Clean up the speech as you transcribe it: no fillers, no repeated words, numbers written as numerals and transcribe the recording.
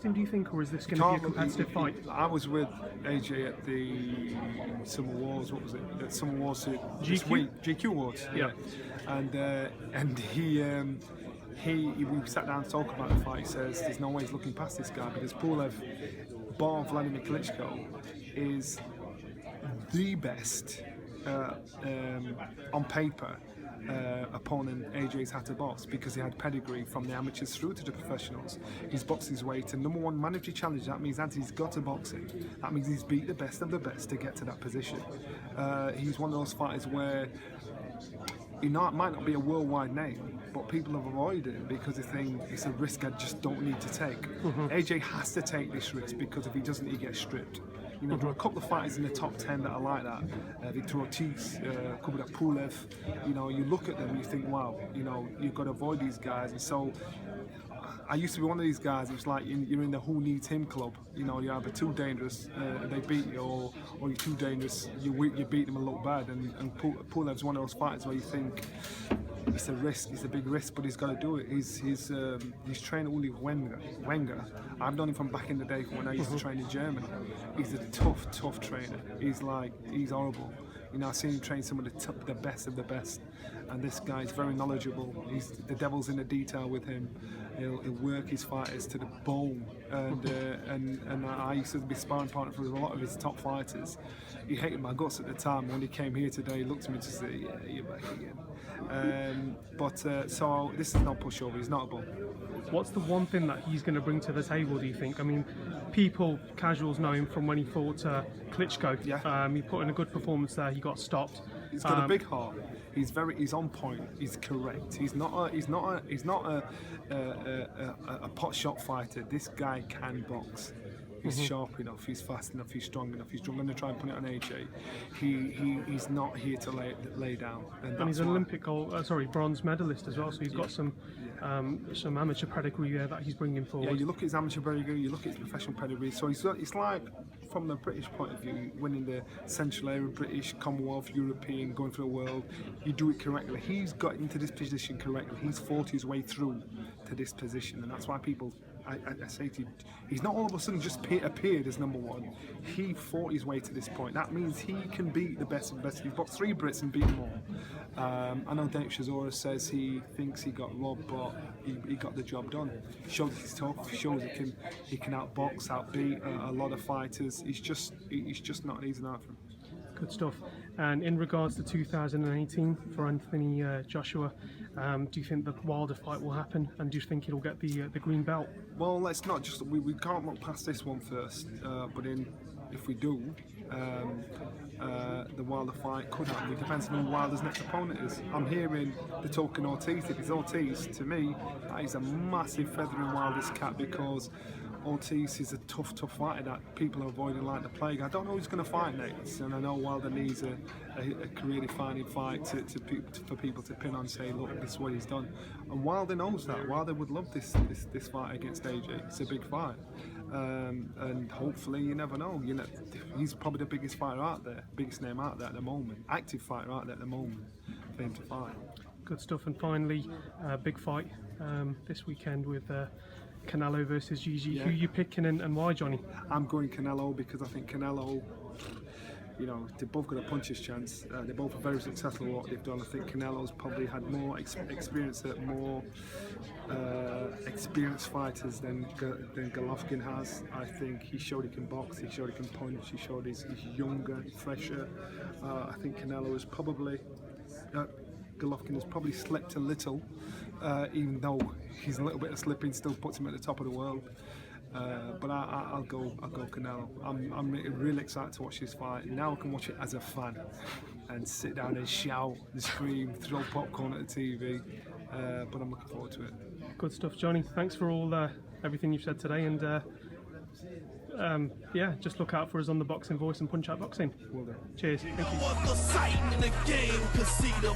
him, do you think, or is this going to be a competitive fight? I was with AJ at the Summer Wars. What was it? At Summer Wars this week. GQ Awards. Yeah. And we sat down to talk about the fight. He says there's no way he's looking past this guy because Pulev, bar Vladimir Klitschko, is the best on paper opponent AJ's had to box because he had pedigree from the amateurs through to the professionals. He's boxed his way to #1 mandatory challenge. That means he's got to boxing. That means he's beat the best of the best to get to that position. He's one of those fighters where he might not be a worldwide name, but people have avoided him because they think it's a risk I just don't need to take. AJ has to take this risk because if he doesn't, he gets stripped. You know, there are a couple of fighters in the top 10 that are like that. Victor Ortiz, Kubrat Pulev. You know, you look at them and you think, wow, you know, you've got to avoid these guys. And so I used to be one of these guys. It's like you're in the who needs him club. You know, you're either too dangerous, they beat you, or you're too dangerous, you beat them and look bad. And Pulev's one of those fighters where you think it's a risk, it's a big risk, but he's got to do it. He's trained Uli Wenger. I've known him from back in the day when I used to train in Germany. He's a tough trainer. He's horrible. You know, I've seen him train some of the best of the best, and this guy's very knowledgeable. The devil's in the detail with him. He'll work his fighters to the bone, and I used to be sparring partner for a lot of his top fighters. He hated my guts at the time. When he came here today, he looked at me to say, "Yeah, you're back again." So this is not pushover. He's not a bum. What's the one thing that he's going to bring to the table, do you think? I mean, casuals know him from when he fought Klitschko. Yeah. He put in a good performance there. He got stopped. He's got a big heart. He's on point. He's correct. He's not a pot shot fighter. This guy can box. He's sharp enough, he's fast enough, he's strong enough. He's going to try and put it on AJ. He's not here to lay down. And he's an Olympic bronze medalist as well. So he's got some amateur pedigree there that he's bringing forward. Yeah, you look at his amateur pedigree, you look at his professional pedigree. So it's like, from the British point of view, winning the Central Area, British, Commonwealth, European, going through the world. You do it correctly. He's got into this position correctly. He's fought his way through to this position, and that's why people. I say to you, he's not all of a sudden just appeared as #1. He fought his way to this point. That means he can beat the best of the best. He's boxed 3 Brits and beat them all. I know Dave Chisora says he thinks he got robbed, but he got the job done. Shows he's tough. Shows he can outbox, outbeat a lot of fighters. He's just not an easy night for him. Good stuff. And in regards to 2018 for Anthony Joshua, do you think the Wilder fight will happen, and do you think it'll get the green belt? Well, let's not just we can't look past this one first. But if we do, the Wilder fight could happen. It depends on who Wilder's next opponent is. I'm hearing they're talking Ortiz. If it's Ortiz, to me, that is a massive feather in Wilder's cap because Ortiz is a tough fighter that people are avoiding like the plague. I don't know who's going to fight next, and I know Wilder needs a career-defining fight for people to pin on and say, look, this is what he's done. And Wilder knows that. Wilder would love this fight against AJ. It's a big fight, and hopefully, you never know. He's probably the biggest fighter out there, biggest name out there at the moment, active fighter out there at the moment for him to fight. Good stuff. And finally, big fight this weekend with Canelo versus Gigi. Yeah. Who are you picking and why, Johnny? I'm going Canelo because I think Canelo, you know, they both got a puncher's chance. They both are very successful at what they've done. I think Canelo's probably had more experience at more experienced fighters than Golovkin has. I think he showed he can box, he showed he can punch, he showed he's younger, fresher. I think Canelo is probably... Golovkin has probably slipped a little, even though he's a little bit of slipping still puts him at the top of the world. But I'll go Canelo. I'm really excited to watch this fight. Now I can watch it as a fan and sit down and shout and scream, throw popcorn at the TV. But I'm looking forward to it. Good stuff, Johnny. Thanks for everything you've said today, and yeah, just look out for us on the Boxing Voice and Punch Out Boxing. Will do. Cheers. Thank you.